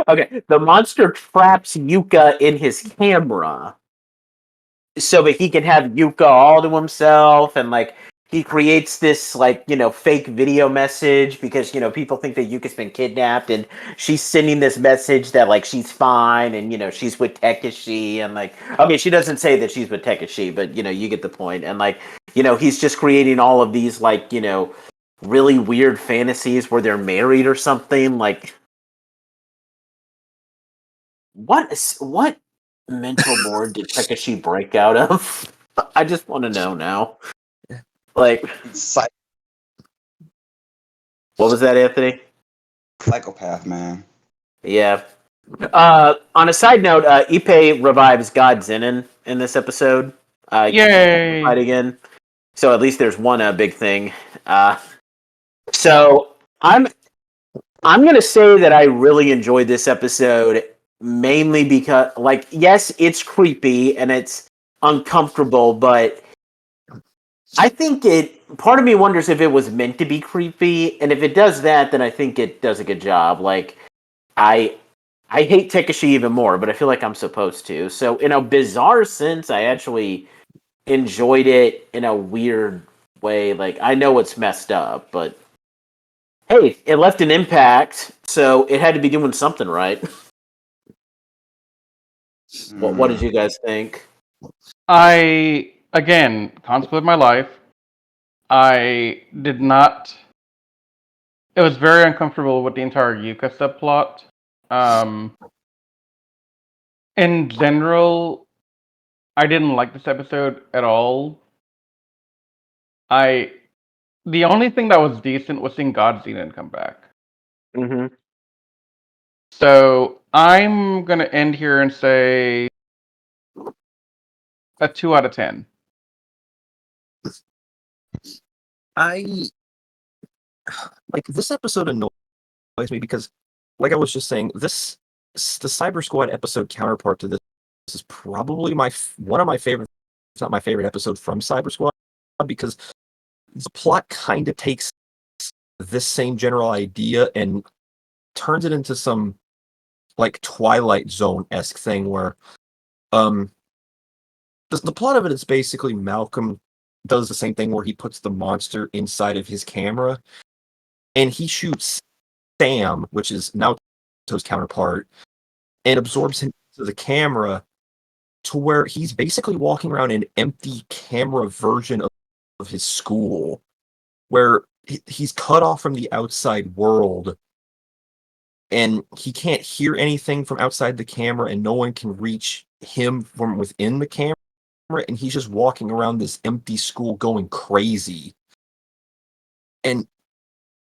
Okay, the monster traps Yuka in his camera so that he can have Yuka all to himself, and like he creates this fake video message because people think that Yuka's been kidnapped, and she's sending this message that like she's fine and she's with Takeshi, and like okay, she doesn't say that she's with Takeshi, but you get the point, and like he's just creating all of these really weird fantasies where they're married or something like. What mental board did Takeshi break out of? I just want to know now. Like, Psych- what was that, Anthony? Psychopath, man. Yeah. On a side note, Ippei revives God Zenin in this episode. Yay! Fight again. So at least there's one big thing. So I'm gonna say that I really enjoyed this episode. Mainly because, yes, it's creepy and it's uncomfortable, but I think part of me wonders if it was meant to be creepy, and if it does that, then I think it does a good job. Like, I hate Takeshi even more, but I feel like I'm supposed to. So, in a bizarre sense, I actually enjoyed it in a weird way. Like, I know it's messed up, but hey, it left an impact, so it had to be doing something right. What did you guys think? I, again, contemplated my life. I did not. It was very uncomfortable with the entire Yuka subplot. In general, I didn't like this episode at all. The only thing that was decent was seeing Godzilla come back. Mm-hmm. So I'm gonna end here and say a 2 out of 10. I like this episode annoys me because, like I was just saying, the Cyber Squad episode counterpart to this is probably one of my favorite. It's not my favorite episode from Cyber Squad because the plot kind of takes this same general idea and turns it into some like Twilight Zone-esque thing where the plot of it is basically Malcolm does the same thing where he puts the monster inside of his camera and he shoots Sam, which is Naoto's counterpart, and absorbs him into the camera to where he's basically walking around an empty camera version of his school where he's cut off from the outside world and he can't hear anything from outside the camera and no one can reach him from within the camera and he's just walking around this empty school going crazy. And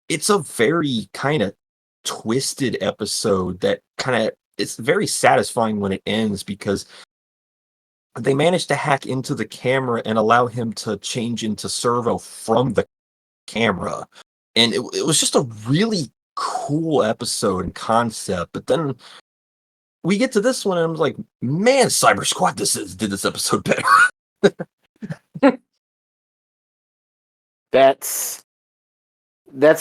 it's a very kind of twisted episode that it's very satisfying when it ends because they managed to hack into the camera and allow him to change into Servo from the camera. And it was just a really cool episode and concept. But then we get to this one and I'm like, man, Cyber Squad did this episode better. That's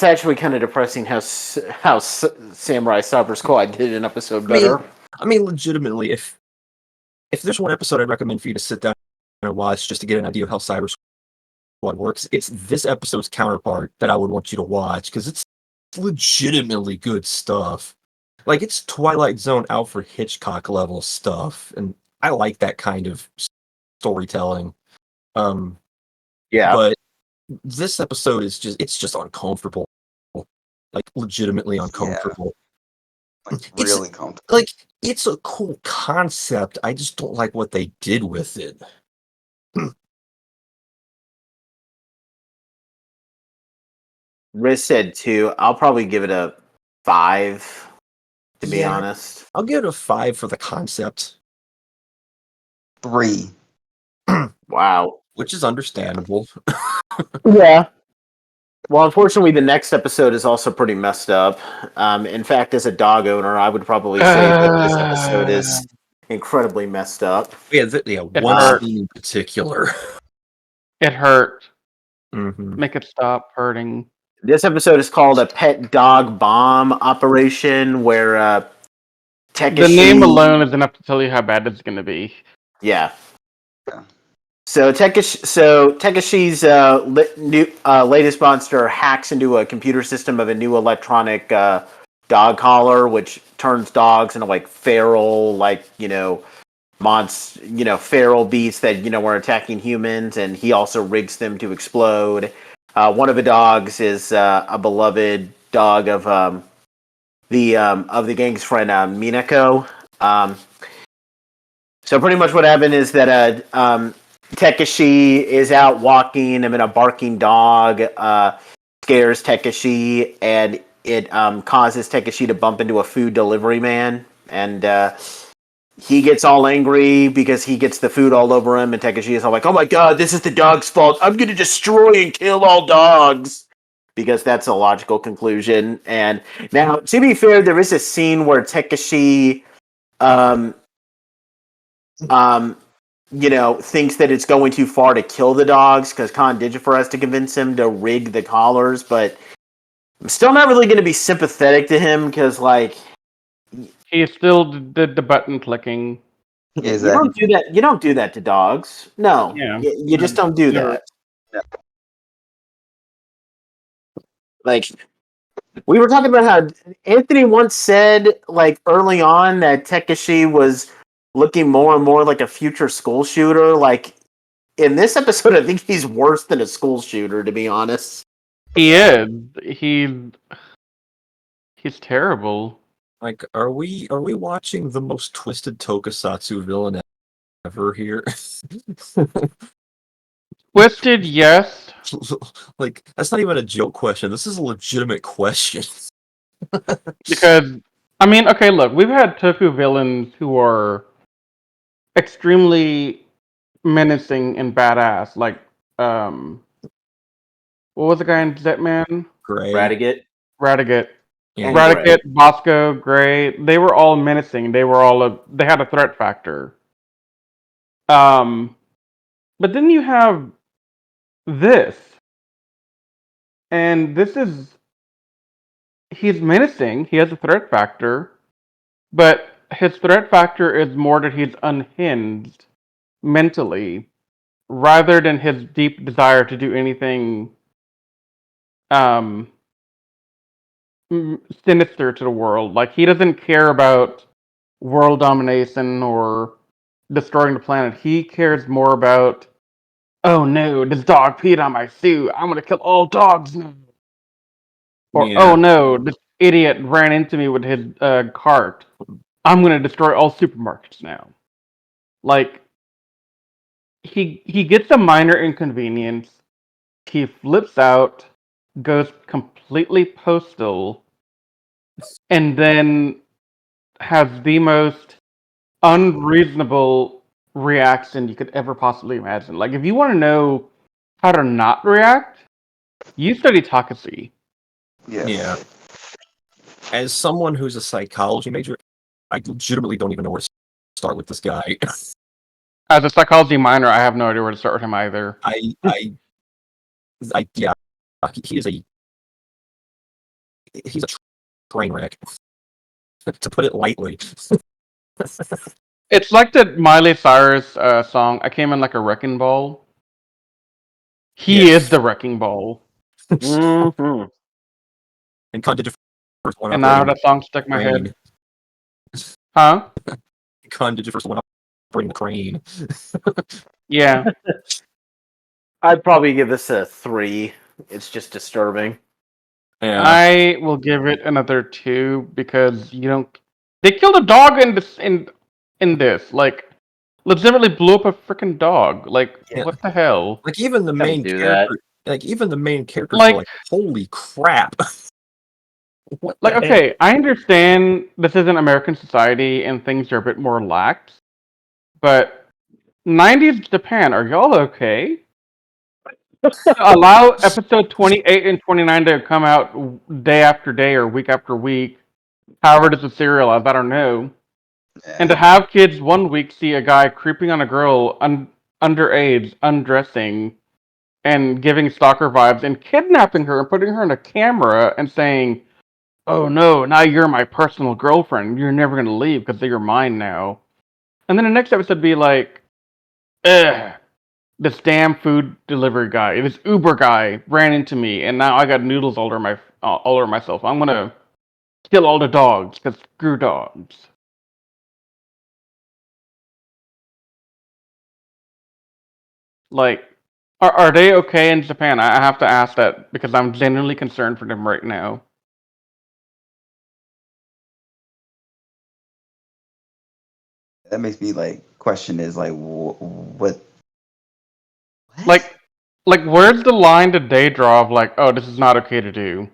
actually kind of depressing how Samurai Cyber Squad did an episode better. I mean, legitimately, if there's one episode I'd recommend for you to sit down and watch just to get an idea of how Cyber Squad works, it's this episode's counterpart that I would want you to watch because it's legitimately good stuff. Like, it's Twilight Zone Alfred Hitchcock level stuff, and I like that kind of storytelling. Yeah. But this episode is just uncomfortable. Like, legitimately uncomfortable. Like really comfortable. Like, it's a cool concept. I just don't like what they did with it. Riz said 2. I'll probably give it a 5, to be Yeah. honest. I'll give it a 5 for the concept. 3. Wow. Which is understandable. Yeah. Well, unfortunately, the next episode is also pretty messed up. In fact, as a dog owner, I would probably say that this episode is incredibly messed up. Yeah, one hurt. scene in particular. It hurt. Mm-hmm. Make it stop hurting. This episode is called a pet dog bomb operation, where Takeshi... The name alone is enough to tell you how bad it's going to be. Yeah. Yeah. So Takeshi's latest monster hacks into a computer system of a new electronic dog collar, which turns dogs into like feral, feral beasts that were attacking humans, and he also rigs them to explode. One of the dogs is a beloved dog of the gang's friend Minako. So pretty much what happened is that Takeshi is out walking, and then a barking dog scares Takeshi, and it causes Takeshi to bump into a food delivery man, and he gets all angry because he gets the food all over him, and Takeshi is all like, "Oh my god, this is the dog's fault. I'm going to destroy and kill all dogs." Because that's a logical conclusion. And now, to be fair, there is a scene where Takeshi thinks that it's going too far to kill the dogs because Khan Digifer has to convince him to rig the collars, but I'm still not really going to be sympathetic to him because, He still did the button clicking. Yeah, you don't do that. You don't do that to dogs. No, Yeah. you just don't do Never. that. Like, we were talking about how Anthony once said, early on, that Takeshi was looking more and more like a future school shooter. Like, in this episode, I think he's worse than a school shooter, to be honest. He is. He's terrible. Like, are we watching the most twisted Tokusatsu villain ever here? Twisted, yes. Like, that's not even a joke question. This is a legitimate question. Because, I mean, okay, look, we've had Toku villains who are extremely menacing and badass. Like, what was the guy in Zetman? Gray. Radiguet. Yeah. Radiguet, Bosco, Gray. They were all menacing. They had a threat factor. But then you have this. And he's menacing. He has a threat factor. But his threat factor is more that he's unhinged mentally, rather than his deep desire to do anything sinister to the world. Like, he doesn't care about world domination or destroying the planet. He cares more about, oh no, this dog peed on my suit. I'm gonna kill all dogs now. Or, Yeah. oh no, this idiot ran into me with his cart. I'm gonna destroy all supermarkets now. Like, he gets a minor inconvenience. He flips out, goes completely postal, and then has the most unreasonable reaction you could ever possibly imagine. Like, if you want to know how to not react, you study Takeshi. Yes. Yeah. As someone who's a psychology major, I legitimately don't even know where to start with this guy. As a psychology minor, I have no idea where to start with him either. Yeah, he's a train wreck, to put it lightly. It's like the Miley Cyrus song. I came in like a wrecking ball. He is the wrecking ball, Mm-hmm. And Khan did your first one and now operating that song stuck in my head. crane. Huh? Khan did your first one operating the crane. Yeah. I'd probably give this a 3. It's just disturbing. Yeah. I will give it another 2 because you don't. They killed a dog in this. Like, legitimately blew up a freaking dog. Like, Yeah. what the hell? Like even the Gotta main do character, like even the main characters Like- were like, "Holy crap!" What Like, the okay, I understand this isn't American society and things are a bit more lax, but 90s Japan, are y'all okay? Allow episode 28 and 29 to come out day after day or week after week, however does it serialize, I don't know. And to have kids one week see a guy creeping on a girl underage, undressing, and giving stalker vibes, and kidnapping her and putting her in a camera and saying, "Oh no, now you're my personal girlfriend. You're never gonna leave because you're mine now." And then the next episode be like, "Ugh, this damn food delivery guy, this Uber guy ran into me, and now I got noodles all over myself. I'm gonna kill all the dogs because screw dogs." Like, are they okay in Japan? I have to ask that because I'm genuinely concerned for them right now. That makes me like question is like what? Like, where's the line did they draw of like, oh, this is not okay to do?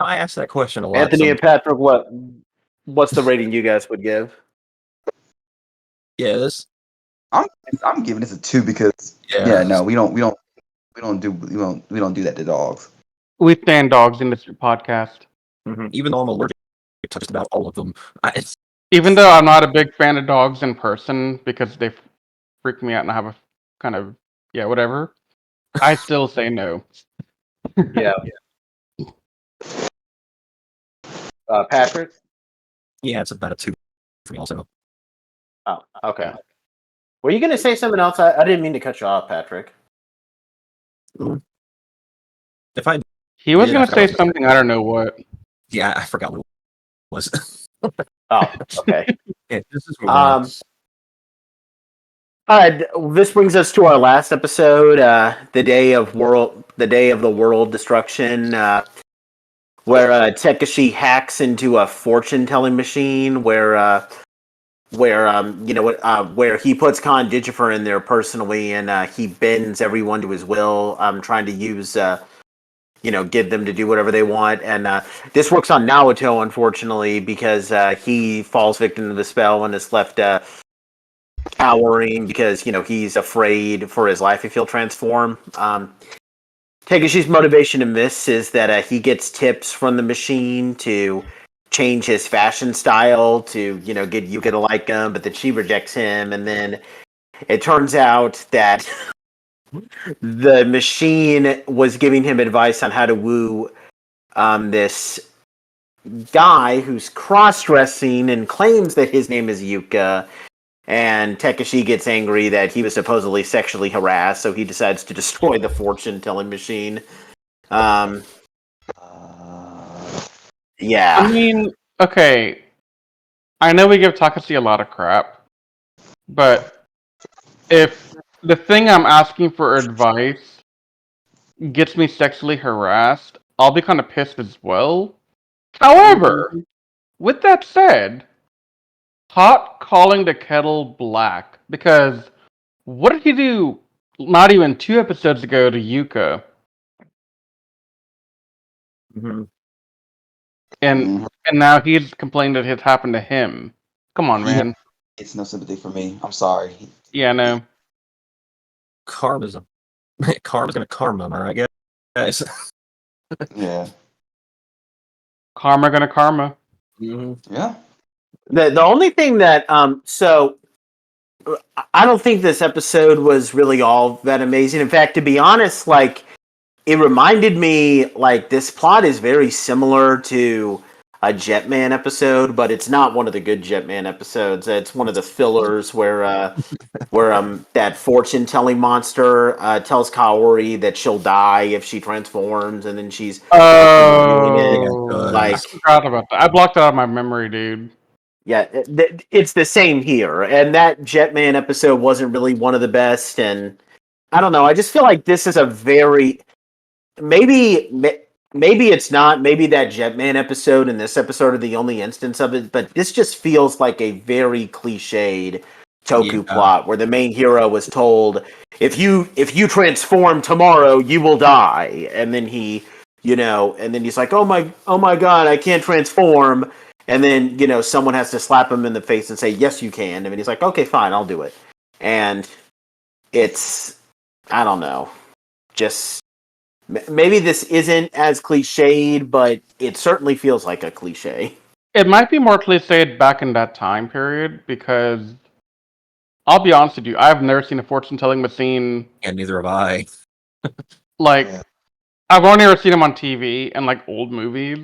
I ask that question a lot. Anthony and Patrick, what's the rating you guys would give? Yeah, this. I'm giving this a 2 because no, we don't do that to dogs. We stand dogs in this podcast. Even though I'm allergic to just about all of them, Even though I'm not a big fan of dogs in person because they freak me out and I have a kind of whatever, I still say no. Yeah. Patrick? yeah, it's about a 2 for me also. Oh, okay. Were you going to say something else? I didn't mean to cut you off, Patrick. If I He was Yeah, gonna I say forgot. something, I don't know what. Yeah, I forgot what it was. Oh, okay. Yeah, this is All right, this brings us to our last episode, the day of the world destruction, where Takeshi hacks into a fortune-telling machine, where he puts Khan Digifer in there personally, and he bends everyone to his will, trying to use get them to do whatever they want. And this works on Naoto, unfortunately, because he falls victim to the spell and is left cowering because he's afraid for his life if he'll transform. Takeshi's motivation in this is that he gets tips from the machine to change his fashion style to get Yuka to like him, but that she rejects him, and then it turns out that the machine was giving him advice on how to woo this guy who's cross-dressing and claims that his name is Yuka, and Takeshi gets angry that he was supposedly sexually harassed, so he decides to destroy the fortune-telling machine. Yeah. I mean, okay. I know we give Takeshi a lot of crap, but if the thing I'm asking for advice gets me sexually harassed, I'll be kind of pissed as well. However, with that said, hot calling the kettle black, because what did he do not even 2 episodes ago to Yuka? And now he's complained that it's happened to him. Come on, man. It's no sympathy for me. I'm sorry. Yeah, no. Karma's gonna karma, alright, guys. Yeah. Karma gonna karma. Yeah. The only thing that so I don't think this episode was really all that amazing. In fact, to be honest, like it reminded me like this plot is very similar to a Jetman episode, but it's not one of the good Jetman episodes. It's one of the fillers where that fortune telling monster tells Kaori that she'll die if she transforms, and then she's doing it. Oh, I Like, forgot about that. I blocked it out of my memory, dude. yeah, it's the same here. And that Jetman episode wasn't really one of the best. And I don't know. I just feel like this is a very maybe it's not. Maybe that Jetman episode and this episode are the only instance of it. But this just feels like a very cliched Toku plot where the main hero was told, if you transform tomorrow, you will die, and then he's like, oh my god, I can't transform, and then someone has to slap him in the face and say, yes you can, and he's like, okay fine, I'll do it. And it's, I don't know, just maybe this isn't as cliched, but it certainly feels like a cliche. It might be more cliched back in that time period because I'll be honest with you, I've never seen a fortune telling machine. And neither have I. Like, Yeah. I've only ever seen them on TV and like old movies.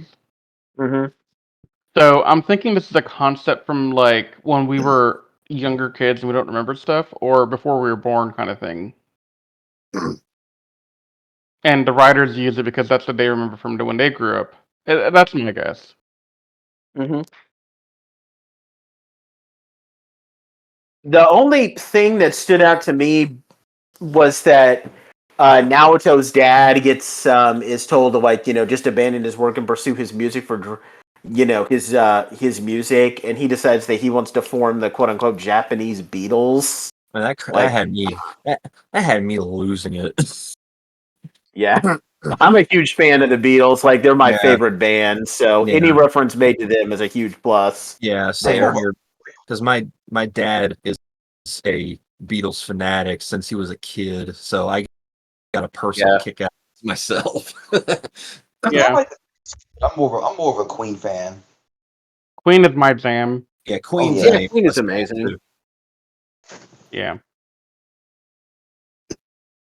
Mm-hmm. So I'm thinking this is a concept from like when we were younger kids and we don't remember stuff, or before we were born, kind of thing. And the writers use it because that's what they remember from when they grew up. That's my guess. Mm-hmm. The only thing that stood out to me was that Naoto's dad is told to, like, just abandon his work and pursue his music for his music, and he decides that he wants to form the quote unquote Japanese Beatles. And that had me losing it. Yeah. I'm a huge fan of the Beatles. Like, they're my Yeah. favorite band, so Yeah. any reference made to them is a huge plus. Yeah, same here. Because my dad is a Beatles fanatic since he was a kid, so I got a personal kick out of myself. Yeah, I'm more of a Queen fan. Queen is my jam. Yeah, Queen's yeah. Queen is amazing. Yeah.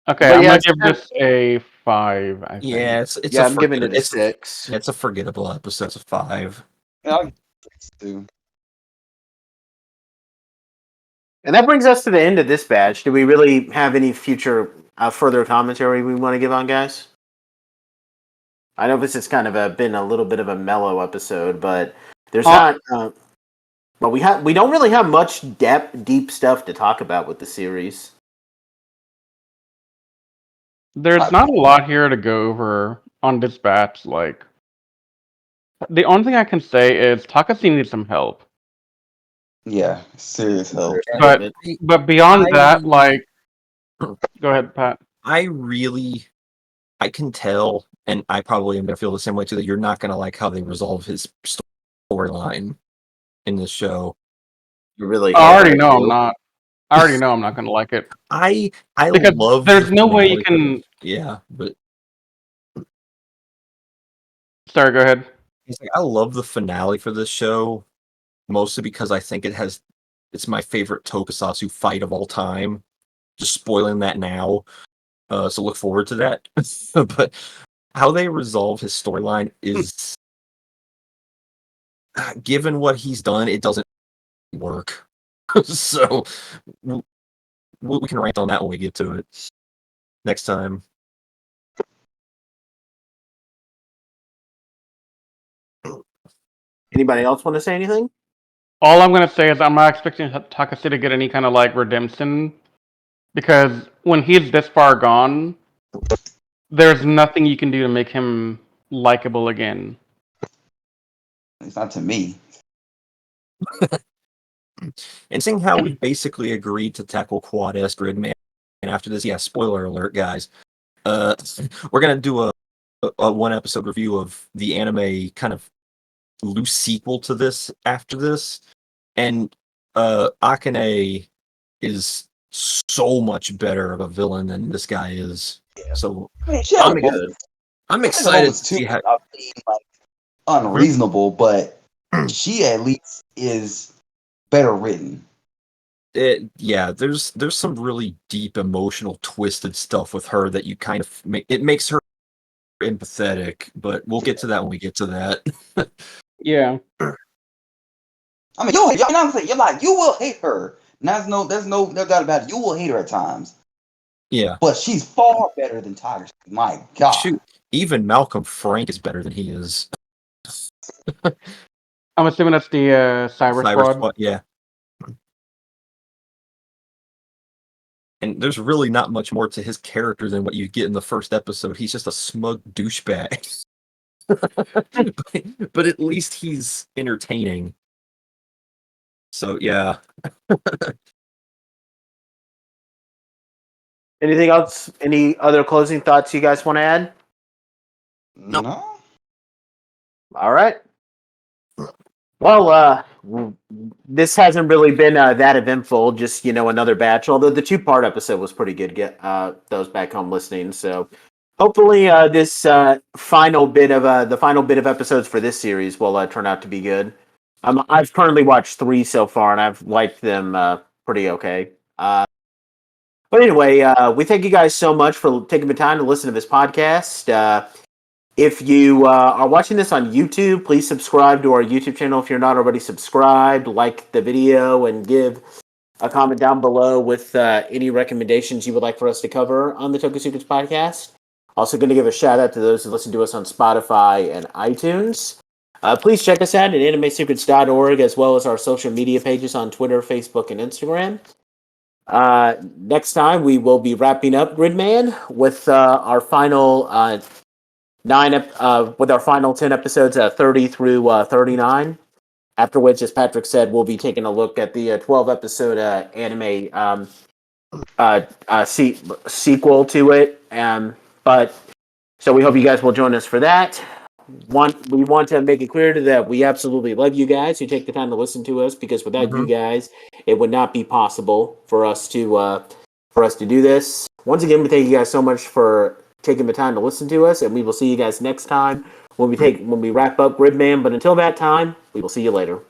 Okay, But I'm yeah, gonna it's give not- this a 5. I think. Yeah, it's Yeah, a I'm giving it a it's 6. It's a forgettable episode. It's a 5. Yeah, I'll give it 6 too. And that brings us to the end of this batch. Do we really have any future further commentary we want to give on, guys? I know this has kind of been a little bit of a mellow episode, but there's not. But we don't really have much deep stuff to talk about with the series. There's not a lot here to go over on this batch. Like, the only thing I can say is Takeshi needs some help. Yeah, serious help. But beyond that, like, go ahead, Pat. I can tell, and I probably am going to feel the same way too, that you're not going to like how they resolve his storyline in this show. You really? I already know I'm not. I already know I'm not going to like it. I Because love. there's no way you can. Yeah, but Sorry, go ahead. it's like I love the finale for this show, mostly because I think it's my favorite Tokusatsu fight of all time. Just spoiling that now, so look forward to that. But how they resolve his storyline is, given what he's done, it doesn't work. So we can rant on that when we get to it next time. Anybody else want to say anything? All I'm going to say is I'm not expecting Takeshi to get any kind of like redemption, because when he's this far gone, there's nothing you can do to make him likable again. It's not to me. And seeing how we basically agreed to tackle Quad S Gridman, and after this, spoiler alert, guys. We're gonna do a one episode review of the anime kind of loose sequel to this after this, and Akane is so much better of a villain than this guy is. Yeah. So I mean, I'm excited to see how. Unreasonable, but she at least is better written. There's some really deep, emotional, twisted stuff with her that you kind of makes her empathetic, but we'll get to that when we get to that. Yeah. I mean, you know what I'm saying? You're like, you will hate her. And there's no doubt about it. You will hate her at times. Yeah. But she's far better than Takeshi. My God. Shoot, even Malcolm Frank is better than he is. I'm assuming that's the Cyber Squad. Yeah. And there's really not much more to his character than what you get in the first episode. He's just a smug douchebag. but at least he's entertaining. So yeah. Anything else? Any other closing thoughts you guys want to add? No. All right. Well, this hasn't really been that eventful. Just another batch. Although the 2-part episode was pretty good. Get those back home listening. So hopefully, this final bit of the final bit of episodes for this series will turn out to be good. I've currently watched 3 so far, and I've liked them pretty okay. But anyway, we thank you guys so much for taking the time to listen to this podcast. If you are watching this on YouTube, please subscribe to our YouTube channel if you're not already subscribed. Like the video and give a comment down below with any recommendations you would like for us to cover on the Tokusatsu podcast. Also going to give a shout out to those who listen to us on Spotify and iTunes. Please check us out at animesecrets.org as well as our social media pages on Twitter, Facebook, and Instagram. Next time we will be wrapping up Gridman with our final 10 episodes, 30 through 39. After which, as Patrick said, we'll be taking a look at the 12-episode anime sequel to it. So we hope you guys will join us for that. We want to make it clear that we absolutely love you guys who take the time to listen to us, because without you guys, it would not be possible for us to do this. Once again, we thank you guys so much for taking the time to listen to us, and we will see you guys next time when we wrap up Gridman. But until that time, we will see you later.